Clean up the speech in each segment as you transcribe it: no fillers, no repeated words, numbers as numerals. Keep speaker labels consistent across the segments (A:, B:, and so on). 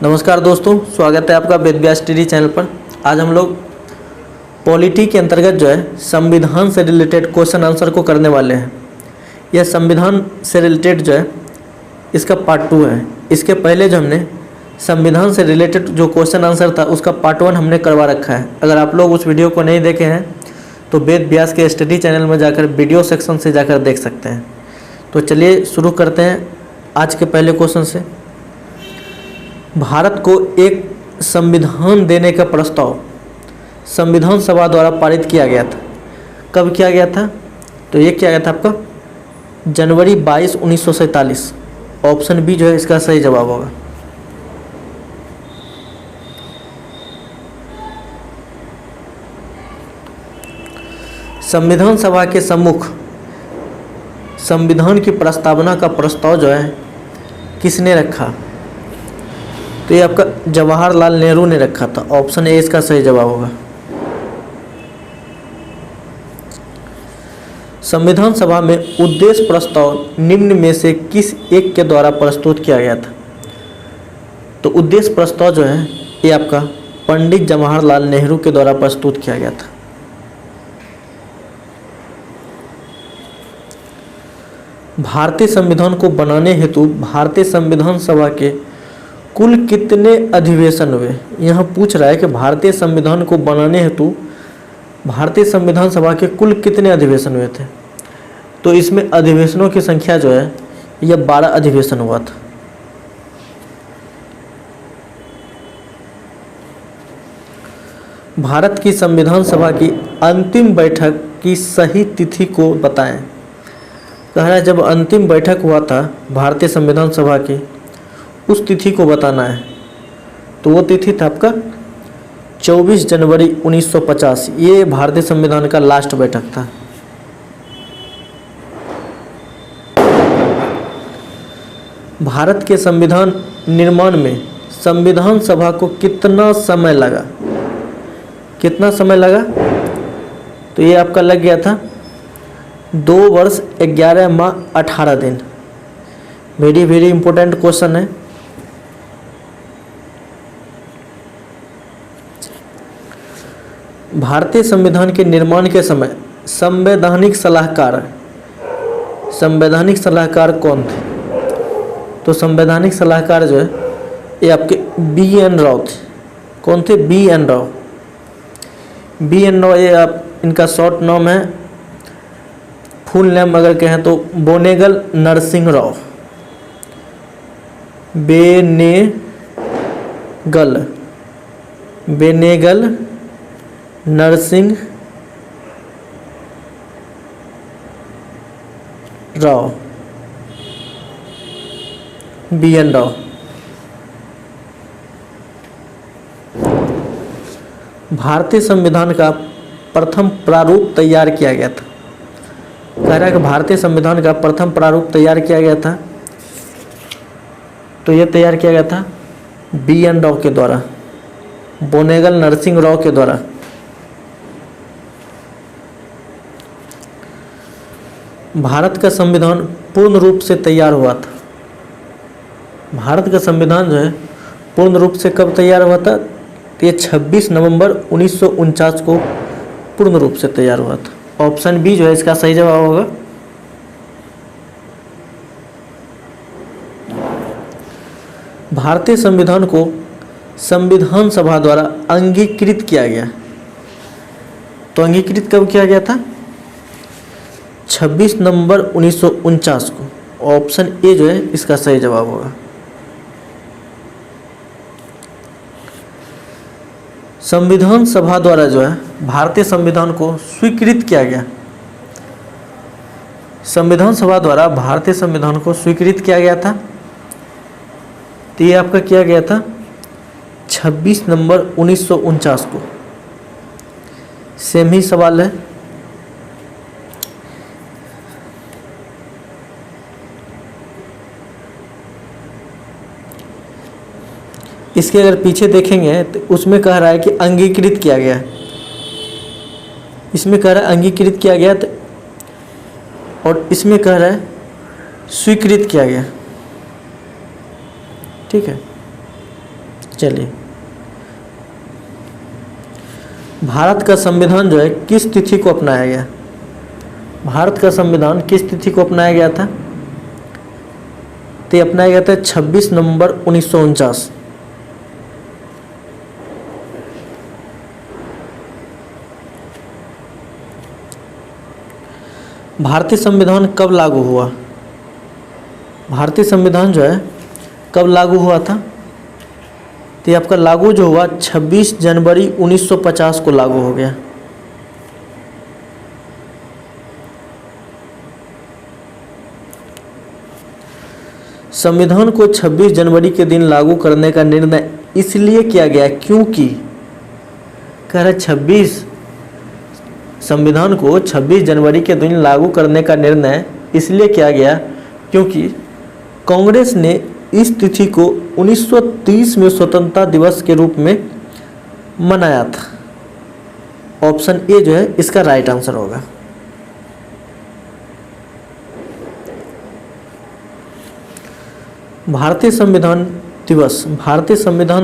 A: नमस्कार दोस्तों, स्वागत है आपका वेद व्यास टीवी चैनल पर। आज हम लोग पॉलिटी के अंतर्गत जो है संविधान से रिलेटेड क्वेश्चन आंसर को करने वाले हैं। यह संविधान से रिलेटेड जो है इसका पार्ट 2 है। इसके पहले जो हमने संविधान से रिलेटेड जो क्वेश्चन आंसर था उसका पार्ट 1 हमने करवा रखा है। अगर आप लोग उस वीडियो को नहीं देखे हैं तो वेद व्यास के स्टडी चैनल में जाकर वीडियो सेक्शन से जाकर देख सकते हैं। तो चलिए शुरू करते हैं आज के पहले क्वेश्चन से। भारत को एक संविधान देने का प्रस्ताव संविधान सभा द्वारा पारित किया गया था। कब किया गया था? तो ये किया गया था आपका जनवरी 22, 1947। ऑप्शन बी जो है इसका सही जवाब होगा। संविधान सभा के सम्मुख संविधान की प्रस्तावना का प्रस्ताव जो है किसने रखा? तो ये आपका जवाहरलाल नेहरू ने रखा था। ऑप्शन ए इसका सही जवाब होगा। संविधान सभा में उद्देश्य प्रस्ताव निम्न में से किस एक के द्वारा प्रस्तुत किया गया था? तो उद्देश्य प्रस्ताव जो है ये आपका पंडित जवाहरलाल नेहरू के द्वारा प्रस्तुत किया गया था। भारतीय संविधान को बनाने हेतु भारतीय संविधान सभा के कुल कितने अधिवेशन हुए? यहाँ पूछ रहा है कि भारतीय संविधान को बनाने हेतु भारतीय संविधान सभा के कुल कितने अधिवेशन हुए थे? तो इसमें अधिवेशनों की संख्या जो है यह 12 अधिवेशन हुआ था। भारत की संविधान सभा की अंतिम बैठक की सही तिथि को बताएं। कह रहा है जब अंतिम बैठक हुआ था भारतीय संविधान सभा की उस तिथि को बताना है। तो वो तिथि था आपका 24 जनवरी 1950। ये भारतीय संविधान का लास्ट बैठक था। भारत के संविधान निर्माण में संविधान सभा को कितना समय लगा? कितना समय लगा? तो ये आपका लग गया था 2 वर्ष 11 माह 18 दिन। वेरी इंपॉर्टेंट क्वेश्चन है। भारतीय संविधान के निर्माण के समय संवैधानिक सलाहकार कौन थे? तो संवैधानिक सलाहकार जो है ये आपके B.N. राव थे। कौन थे? B.N. राव। B.N. राव ये आप इनका शॉर्ट नाम है। फुल नेम अगर कहें तो बोनेगल नरसिंह राव। बेनेगल नरसिंह राव। B.N. राव। भारतीय संविधान का प्रथम प्रारूप तैयार किया गया था। कह रहा है कि भारतीय संविधान का प्रथम प्रारूप तैयार किया गया था। तो यह तैयार किया गया था B.N. राव के द्वारा, बोनेगल नरसिंह राव के द्वारा। भारत का संविधान पूर्ण रूप से तैयार हुआ था। भारत का संविधान जो है पूर्ण रूप से कब तैयार हुआ था? तो ये 26 नवंबर 1949 को पूर्ण रूप से तैयार हुआ था। ऑप्शन बी जो है इसका सही जवाब होगा। भारतीय संविधान को संविधान सभा द्वारा अंगीकृत किया गया। तो अंगीकृत कब किया गया था? 26 नवंबर 1949 को। ऑप्शन ए जो है इसका सही जवाब होगा। संविधान सभा द्वारा जो है भारतीय संविधान को स्वीकृत किया गया। संविधान सभा द्वारा भारतीय संविधान को स्वीकृत किया गया था। तो ये आपका किया गया था 26 नवंबर 1949 को। सेम ही सवाल है। इसके अगर पीछे देखेंगे तो उसमें कह रहा है कि अंगीकृत किया गया। इसमें कह रहा है अंगीकृत किया गया और इसमें कह रहा है स्वीकृत किया गया। ठीक है। चलिए, भारत का संविधान जो है किस तिथि को अपनाया गया? भारत का संविधान किस तिथि को अपनाया गया था? तो ये अपनाया गया था 26 नवंबर 1949। भारतीय संविधान कब लागू हुआ? भारतीय संविधान जो है कब लागू हुआ था? तो ये आपका लागू जो हुआ 26 जनवरी 1950 को लागू हो गया। संविधान को 26 जनवरी के दिन लागू करने का निर्णय इसलिए किया गया क्योंकि कह रहा 26 संविधान को 26 जनवरी के दिन लागू करने का निर्णय इसलिए किया गया क्योंकि कांग्रेस ने इस तिथि को 1930 में स्वतंत्रता दिवस के रूप में मनाया था। ऑप्शन ए जो है इसका राइट आंसर होगा। भारतीय संविधान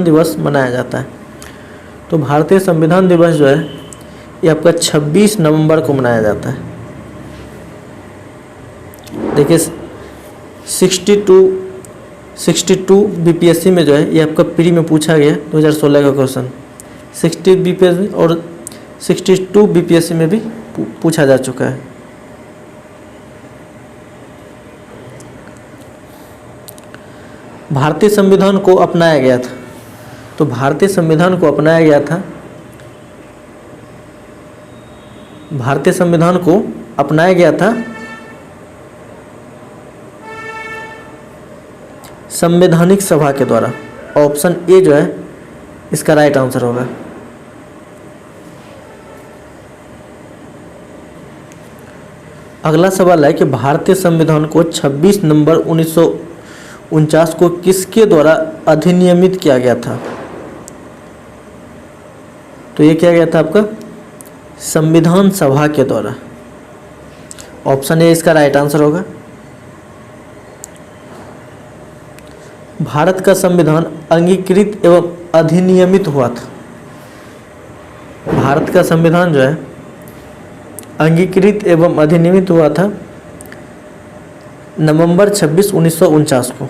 A: दिवस मनाया जाता है। तो भारतीय संविधान दिवस जो है ये आपका 26 नवंबर को मनाया जाता है। देखिए 62 बीपीएससी में जो है ये आपका प्री में पूछा गया 2016 का क्वेश्चन। 60 बीपीएससी और 62 बीपीएससी में भी पूछा जा चुका है। भारतीय संविधान को अपनाया गया था। तो भारतीय संविधान को अपनाया गया था, भारतीय संविधान को अपनाया गया था संवैधानिक सभा के द्वारा। ऑप्शन ए जो है इसका राइट आंसर होगा। अगला सवाल है कि भारतीय संविधान को 26 नवंबर 1949 को किसके द्वारा अधिनियमित किया गया था? तो ये किया गया था आपका संविधान सभा के द्वारा। ऑप्शन ए इसका राइट आंसर होगा। भारत का संविधान अंगीकृत एवं अधिनियमित हुआ था। भारत का संविधान जो है अंगीकृत एवं अधिनियमित हुआ था नवंबर 26, 1949 को।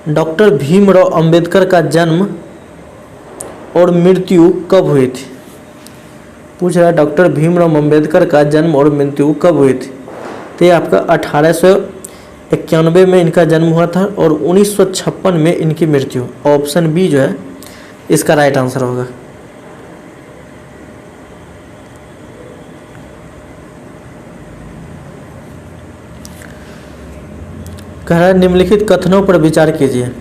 A: डॉक्टर भीमराव अंबेडकर का जन्म और मृत्यु कब हुई थी? पूछ रहा है डॉक्टर भीमराव अंबेडकर का जन्म और मृत्यु कब हुई थी? तो ये आपका 1891 में इनका जन्म हुआ था और 1956 में इनकी मृत्यु। ऑप्शन बी जो है इसका राइट आंसर होगा। कह रहा है निम्नलिखित कथनों पर विचार कीजिए।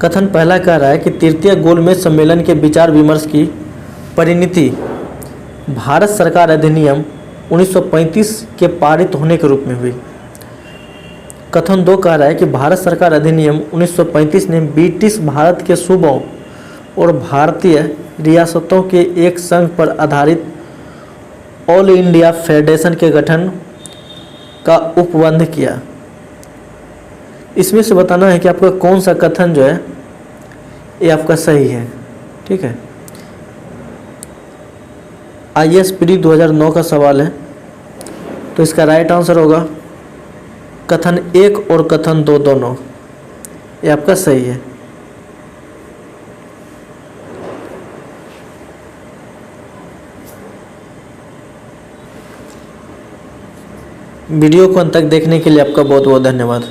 A: कथन पहला कह रहा है कि तृतीय गोलमेज सम्मेलन के विचार विमर्श की परिणति भारत सरकार अधिनियम 1935 के पारित होने के रूप में हुई। कथन दो कह रहा है कि भारत सरकार अधिनियम 1935 ने ब्रिटिश भारत के सूबों और भारतीय रियासतों के एक संघ पर आधारित ऑल इंडिया फेडरेशन के गठन का उपबंध किया। इसमें से बताना है कि आपका कौन सा कथन जो है ये आपका सही है। ठीक है, IAS प्री 2009 का सवाल है। तो इसका राइट आंसर होगा कथन 1 और कथन 2 दोनों, ये आपका सही है। वीडियो को अंत तक देखने के लिए आपका बहुत बहुत धन्यवाद।